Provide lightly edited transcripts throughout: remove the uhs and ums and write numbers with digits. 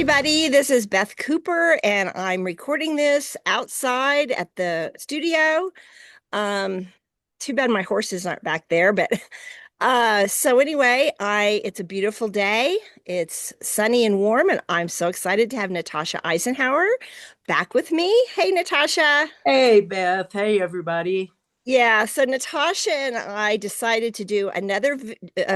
everybody. This is Beth Cooper, and I'm recording this outside at the studio. Um, Too bad my horses aren't back there, but so anyway, I it's a beautiful day. It's sunny and warm, and I'm so excited to have Natasha Isenhour back with me. Hey, Natasha. Hey Beth, hey everybody. Yeah, so Natasha and I decided to do another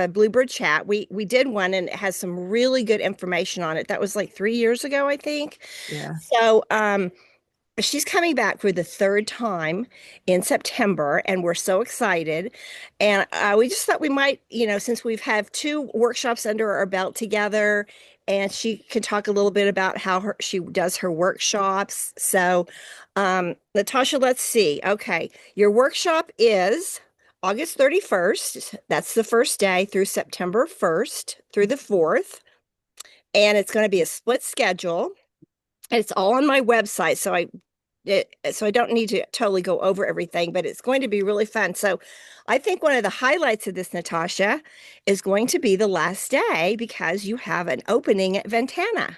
Bluebird chat. We did one and it has some really good information on it. That was like 3 years ago, I think. Yeah. So she's coming back for the third time in September, and we're so excited. And we just thought we might, since we've had two workshops under our belt together, and she can talk a little bit about how she does her workshops. So, Natasha, let's see. Okay, your workshop is August 31st. That's the first day through September 1st through the 4th. And it's going to be a split schedule. It's all on my website, so I don't need to totally go over everything, but it's going to be really fun. So I think one of the highlights of this, Natasha, is going to be the last day because you have an opening at Ventana.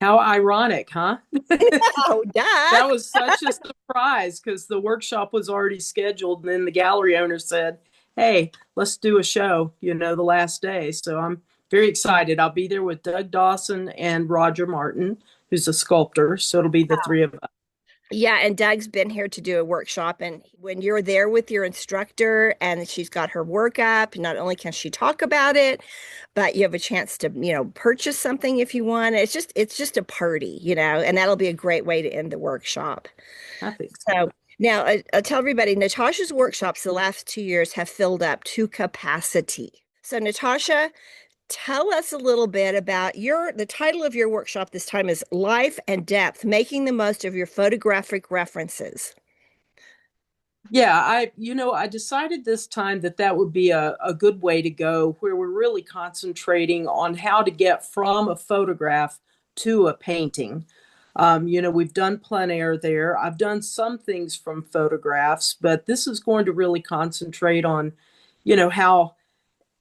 How ironic, huh? Oh, duh. That was such a surprise because the workshop was already scheduled, and then the gallery owner said, "Hey, let's do a show, the last day." So I'm very excited. I'll be there with Doug Dawson and Roger Martin, who's a sculptor. So it'll be the three of us. Yeah, and Doug's been here to do a workshop. And when you're there with your instructor and she's got her work up, not only can she talk about it, but you have a chance to, purchase something if you want. It's just a party, and that'll be a great way to end the workshop. I think so. So now I'll tell everybody Natasha's workshops the last 2 years have filled up to capacity. So Natasha, tell us a little bit about the title of your workshop this time is Life and Depth, Making the Most of Your Photographic References. Yeah, I decided this time that would be a good way to go, where we're really concentrating on how to get from a photograph to a painting. We've done plein air there. I've done some things from photographs, but this is going to really concentrate on,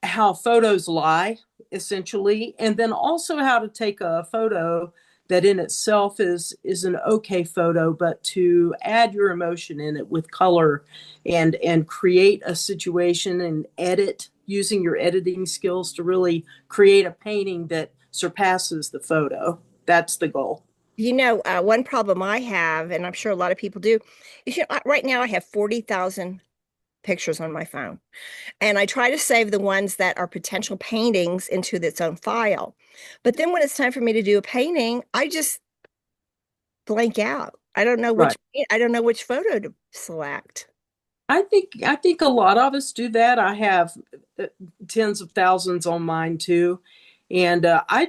how photos lie, essentially, and then also how to take a photo that in itself is an okay photo, but to add your emotion in it with color and create a situation and edit using your editing skills to really create a painting that surpasses the photo. That's the goal. One problem I have, and I'm sure a lot of people do, is right now I have 40,000 pictures on my phone. And I try to save the ones that are potential paintings into its own file. But then when it's time for me to do a painting, I just blank out. Right. I don't know which photo to select. I think a lot of us do that. I have tens of thousands on mine too. And I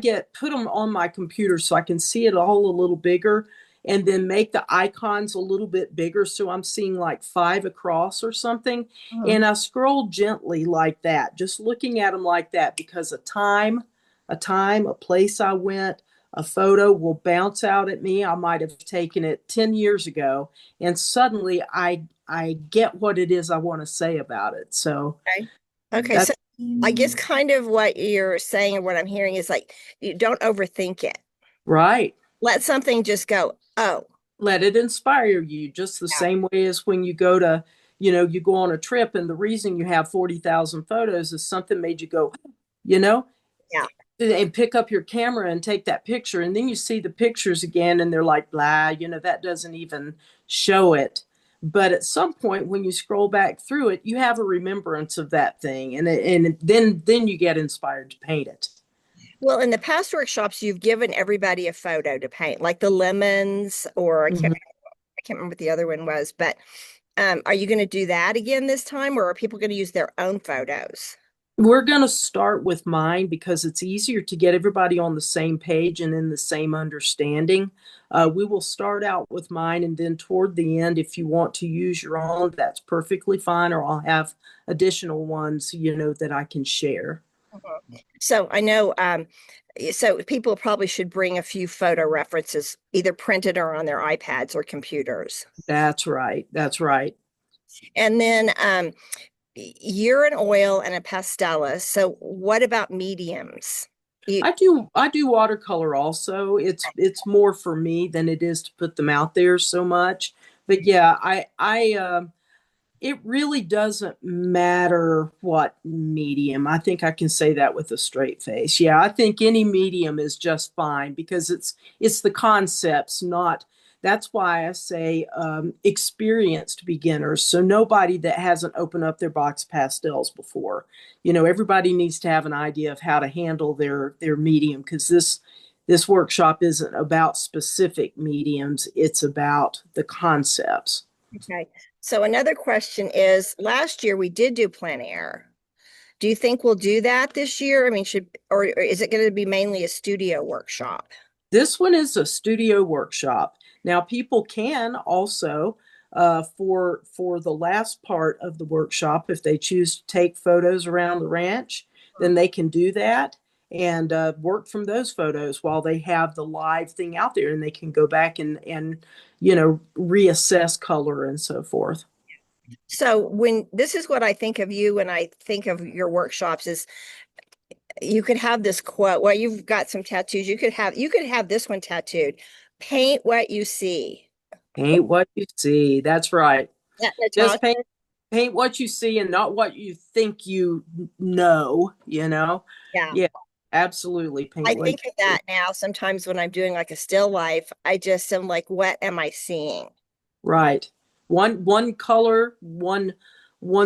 get put them on my computer so I can see it all a little bigger and then make the icons a little bit bigger. So I'm seeing like five across or something. Mhm. And I scroll gently like that, just looking at them like that because a place I went, a photo will bounce out at me. I might have taken it 10 years ago. And suddenly I get what it is I want to say about it. So Okay. Okay. So that's I guess kind of what you're saying and what I'm hearing is like, you don't overthink it. right. Let something just go. Oh, Let it inspire you just the yeah. same way as when you go to, you go on a trip and the reason you have 40,000 photos is something made you go, you know, Yeah. and pick up your camera and take that picture. And then you see the pictures again and they're like, blah, that doesn't even show it. But at some point when you scroll back through it, you have a remembrance of that thing. And then you get inspired to paint it. Well, in the past workshops, you've given everybody a photo to paint, like the lemons, or Mhm. I can't remember what the other one was, but are you going to do that again this time, or are people going to use their own photos? We're going to start with mine because it's easier to get everybody on the same page and in the same understanding. We will start out with mine, and then toward the end, if you want to use your own, that's perfectly fine, or I'll have additional ones, that I can share. Mhm. So I know, so people probably should bring a few photo references, either printed or on their iPads or computers. That's right. That's right. And then you're an oil and a pastel. So what about mediums? You, I do watercolor also. It's more for me than it is to put them out there so much. But yeah, I it really doesn't matter what medium. I think I can say that with a straight face. Yeah, I think any medium is just fine because it's the concepts, not. That's why I say experienced beginners. So nobody that hasn't opened up their box pastels before. Everybody needs to have an idea of how to handle their medium because this workshop isn't about specific mediums. It's about the concepts. okay. So another question is, last year we did do plein air. Do you think we'll do that this year? I mean, or is it going to be mainly a studio workshop? This one is a studio workshop. Now, people can also, for the last part of the workshop, if they choose to take photos around the ranch, then they can do that and work from those photos while they have the live thing out there, and they can go back and reassess color and so forth. So when this is what I think of you when I think of your workshops is you could have this quote. Well, you've got some tattoos. You could have this one tattooed. Paint what you see. Paint what you see. That's right. That Just Natasha. paint what you see and not what you think know. Yeah. Yeah, absolutely paint I what think you of see. that now sometimes when I'm doing like a still life. I just am like, what am I seeing? Right. One color, one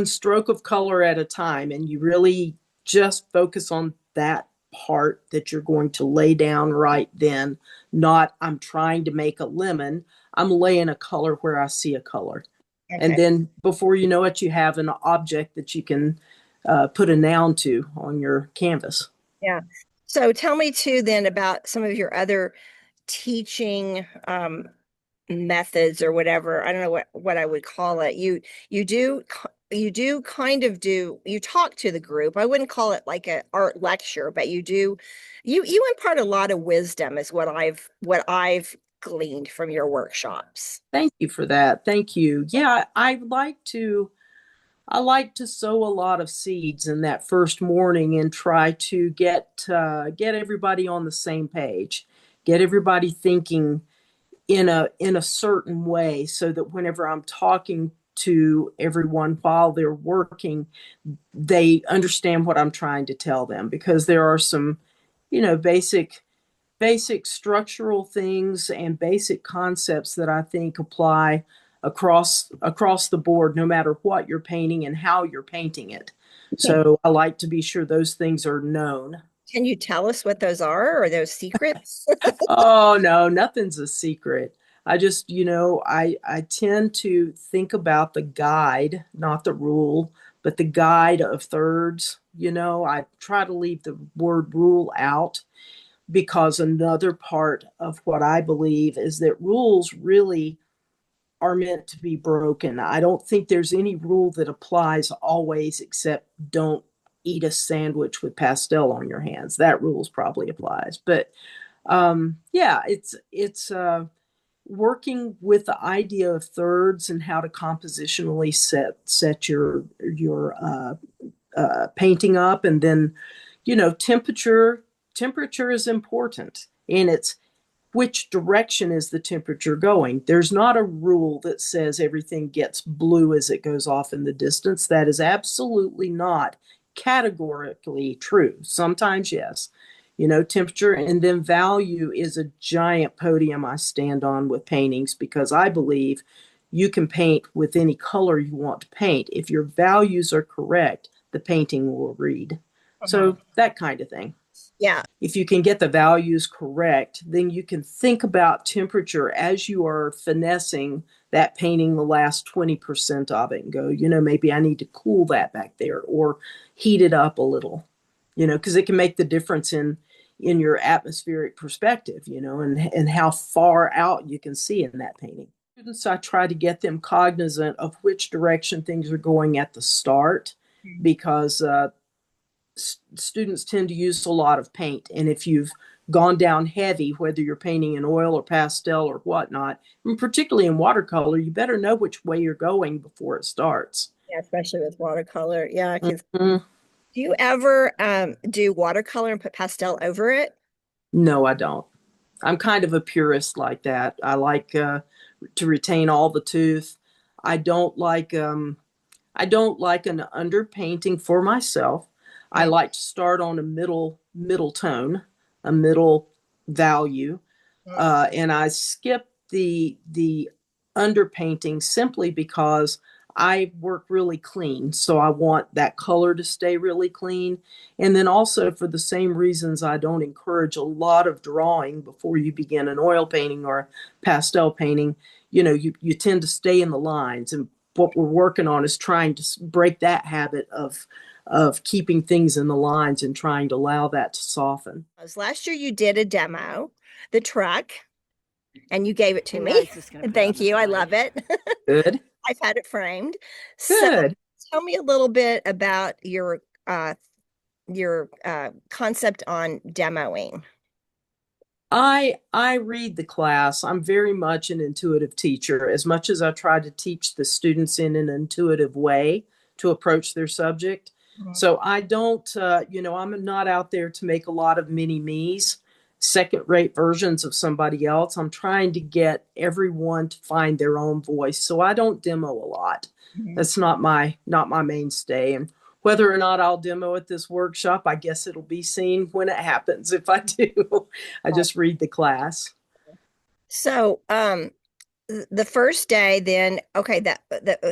stroke of color at a time, and you really just focus on that part that you're going to lay down right then. Not I'm trying to make a lemon. I'm laying a color where I see a color. And Okay. then before you know it, you have an object that you can put a noun to on your canvas. Yeah. So tell me too then about some of your other teaching methods or whatever. I don't know what I would call it. You do kind of do you talk to the group. I wouldn't call it like an art lecture, but you impart a lot of wisdom is what I've gleaned from your workshops. Thank you for that. Thank you. Yeah, I like to sow a lot of seeds in that first morning and try to get everybody on the same page, get everybody thinking in a certain way, so that whenever I'm talking to everyone while they're working, they understand what I'm trying to tell them. Because there are some, basic structural things and basic concepts that I think apply across the board, no matter what you're painting and how you're painting it. So I like to be sure those things are known. Can you tell us what those are or those secrets? Oh no, nothing's a secret. I just, I tend to think about the guide, not the rule, but the guide of thirds. I try to leave the word rule out, because another part of what I believe is that rules really are meant to be broken. I don't think there's any rule that applies always, except don't eat a sandwich with pastel on your hands. That rules probably applies. But yeah, it's working with the idea of thirds and how to compositionally set your painting up. And then temperature is important, and it's which direction is the temperature going. There's not a rule that says everything gets blue as it goes off in the distance. That is absolutely not categorically true. Sometimes, yes. Temperature and then value is a giant podium I stand on with paintings, because I believe you can paint with any color you want to paint. If your values are correct, the painting will read. Uh-huh. So, that kind of thing. Yeah. If you can get the values correct, then you can think about temperature as you are finessing that painting, the last 20% of it, and go, maybe I need to cool that back there or heat it up a little, because it can make the difference in your atmospheric perspective, and how far out you can see in that painting. Students, I try to get them cognizant of which direction things are going at the start, because students tend to use a lot of paint. And if you've gone down heavy, whether you're painting in oil or pastel or whatnot, and particularly in watercolor, you better know which way you're going before it starts. Yeah, especially with watercolor. Yeah, I can Mhm. Do you ever do watercolor and put pastel over it? No, I don't. I'm kind of a purist like that. I like to retain all the tooth. I don't like I don't like an underpainting for myself. I Mm, like to start on a middle tone, a middle value, mm, and I skip the underpainting simply because I work really clean, so I want that color to stay really clean. And then also for the same reasons, I don't encourage a lot of drawing before you begin an oil painting or pastel painting. You tend to stay in the lines, and what we're working on is trying to break that habit of keeping things in the lines and trying to allow that to soften. Last year you did a demo, the truck, and you gave it to And I me. was just going to And put it on thank the you. I slide. love it. Good, I've had it framed. So good. tell me a little bit about your concept on demoing. I read the class. I'm very much an intuitive teacher. As much as I try to teach the students in an intuitive way to approach their subject. Mhm. So I don't, I'm not out there to make a lot of mini me's, second rate versions of somebody else. I'm trying to get everyone to find their own voice. So I don't demo a lot. Mhm. That's not my mainstay. And whether or not I'll demo at this workshop, I guess it'll be seen when it happens if I do. I just read the class. So, the first day then, okay, that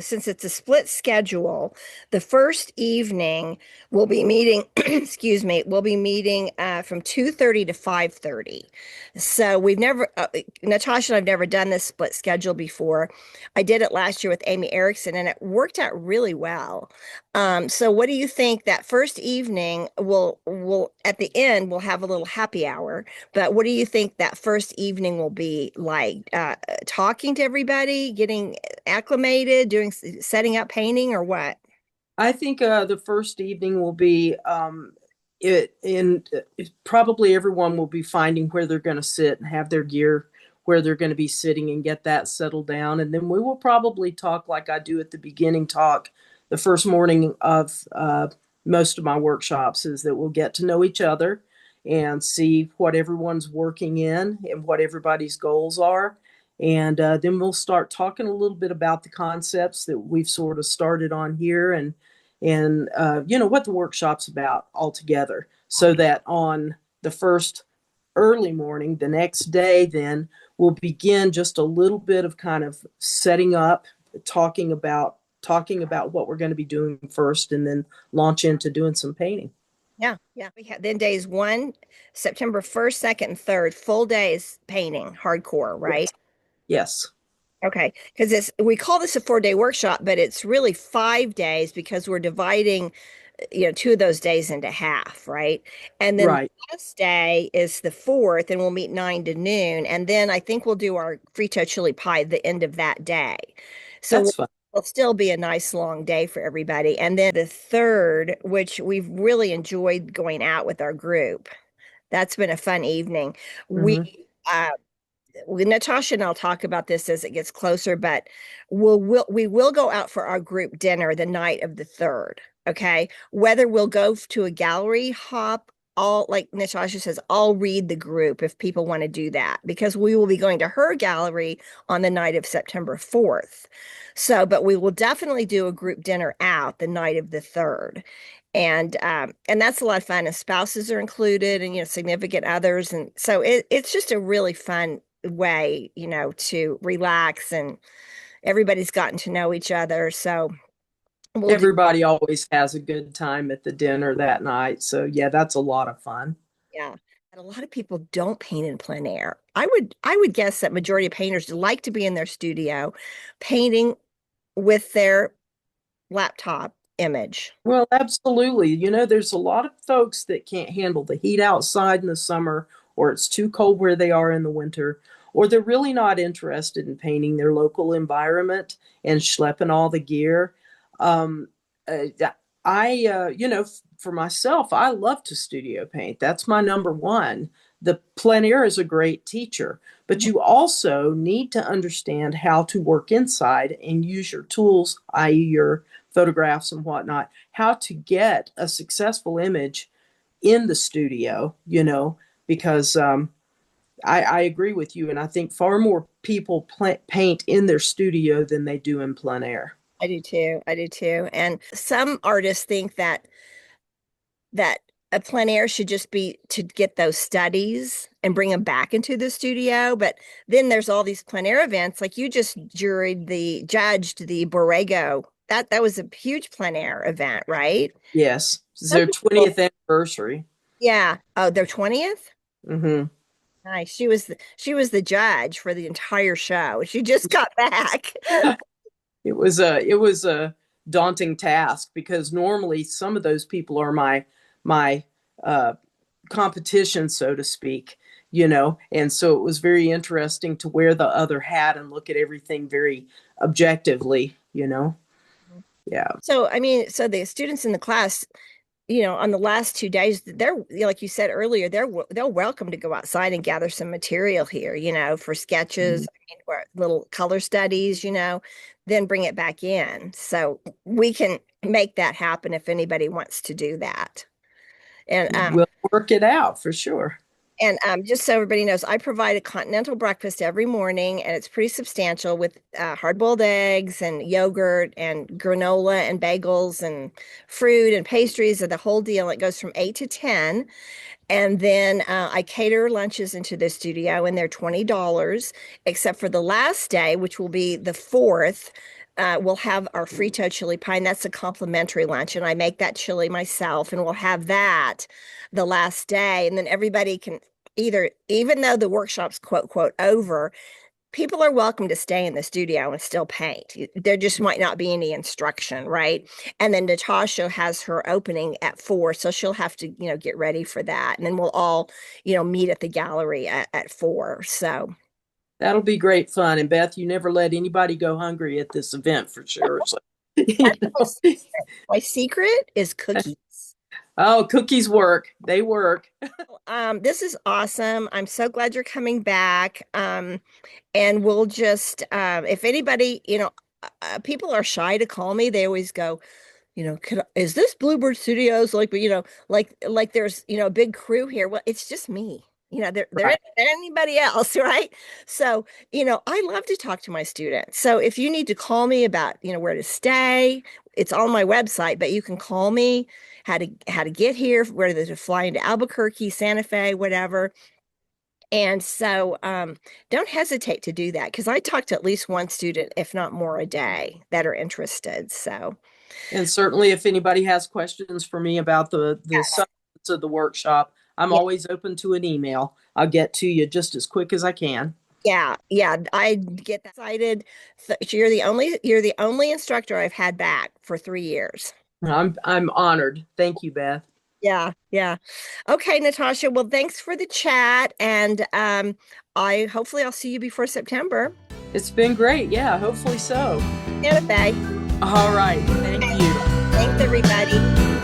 since it's a split schedule, the first evening we'll be meeting, excuse me, we'll be meeting from 2:30 to 5:30. So we've never Natasha and I've never done this split schedule before. I did it last year with Amy Erickson and it worked out really well. So what do you think that first evening will at the end we'll have a little happy hour, but what do you think that first evening will be like? Talking to everybody, getting acclimated, setting up painting, or what? I think the first evening will be probably everyone will be finding where they're going to sit and have their gear where they're going to be sitting and get that settled down. And then we will probably talk like I do at the beginning talk the first morning of most of my workshops is that we'll get to know each other and see what everyone's working in and what everybody's goals are. And then we'll start talking a little bit about the concepts that we've sort of started on here and what the workshop's about altogether, so that on the first early morning the next day then we'll begin just a little bit of kind of setting up, talking about what we're going to be doing first, and then launch into doing some painting. Yeah, yeah. We have then days 1, September 1st, 2nd, and 3rd, full days painting, hardcore, right? Yes, yes. Okay, because it's we call this a 4-day workshop, but it's really 5 days because we're dividing, 2 of those days into half, right? And then the Right. last day is the 4th, and we'll meet 9 to noon, and then I think we'll do our frito chili pie at the end of that day. So That's fun. it'll still be a nice long day for everybody. And then the 3rd, which we've really enjoyed going out with our group. That's been a fun evening. We Hmm. uh, Natasha and I'll talk about this as it gets closer, but we will go out for our group dinner the night of the 3rd. Okay. Whether we'll go to a gallery hop, all like Natasha says, I'll read the group if people want to do that because we will be going to her gallery on the night of September 4th. So, but we will definitely do a group dinner out the night of the 3rd. And that's a lot of fun. And spouses are included and significant others. And so it's just a really fun way, to relax and everybody's gotten to know each other. So we'll do, Everybody always has a good time at the dinner that night, so yeah, that's a lot of fun. yeah. And a lot of people don't paint in plein air. I would guess that majority of painters like to be in their studio painting with their laptop image. Well, absolutely. There's a lot of folks that can't handle the heat outside in the summer, or it's too cold where they are in the winter, or they're really not interested in painting their local environment and schlepping all the gear. Um, uh, for myself, I love to studio paint. That's my number one. The plein air is a great teacher, but you also need to understand how to work inside and use your tools, i.e., your photographs and whatnot, how to get a successful image in the studio, because I agree with you. And I think far more people paint in their studio than they do in plein air. I do too. I do too. And some artists think that a plein air should just be to get those studies and bring them back into the studio. But then there's all these plein air events, like you just judged the Borrego. That was a huge plein air event, right? Yes, it's Some their people, 20th anniversary. yeah. Oh, their 20th? Hmm. Nice. She was the judge for the entire show. She just got back. It was a daunting task because normally some of those people are my uh, competition, so to speak, and so it was very interesting to wear the other hat and look at everything very objectively. Yeah. So, I mean, so the students in the class, on the last 2 days, they're like you said earlier, they're welcome to go outside and gather some material here, for sketches, or little color studies, then bring it back in. So we can make that happen if anybody wants to do that. And We'll work it out for sure. just so everybody knows, I provide a continental breakfast every morning, and it's pretty substantial with hard-boiled eggs and yogurt and granola and bagels and fruit and pastries and the whole deal. It goes from 8 to 10. And then I cater lunches into the studio, and they're $20, except for the last day, which will be the 4th. We'll have our frito chili pie, and that's a complimentary lunch. And I make that chili myself, and we'll have that the last day. And then everybody can even though the workshop's quote, quote, over, people are welcome to stay in the studio and still paint. There just might not be any instruction, right? And then Natasha has her opening at 4, so she'll have to, get ready for that. And then we'll all, meet at the gallery at 4. So That'll be great fun. And Beth, you never let anybody go hungry at this event for sure. So, you that's my know. secret. My secret is cookies. Oh, cookies work. They work. This is awesome. I'm so glad you're coming back. And we'll just, if anybody, people are shy to call me. They always go, is this Bluebird Studios like, like there's, a big crew here. Well, it's just me. There Right. isn't anybody else, right? So, I love to talk to my students. So if you need to call me about, where to stay, it's on my website, but you can call me how to get here, whether to fly into Albuquerque, Santa Fe, whatever. And so don't hesitate to do that because I talk to at least one student, if not more, a day that are interested. So And certainly, if anybody has questions for me about the yes. substance of the workshop, I'm Yeah, always open to an email. I'll get to you just as quick as I can. yeah, yeah. I get that excited. You're the only instructor I've had back for 3 years. I'm honored. Thank you, Beth. Yeah, yeah. Okay, Natasha. Well, thanks for the chat, and I hopefully I'll see you before September. It's been great. Yeah, hopefully so. Santa Fe. All right. Thank Okay. you. Thanks, everybody.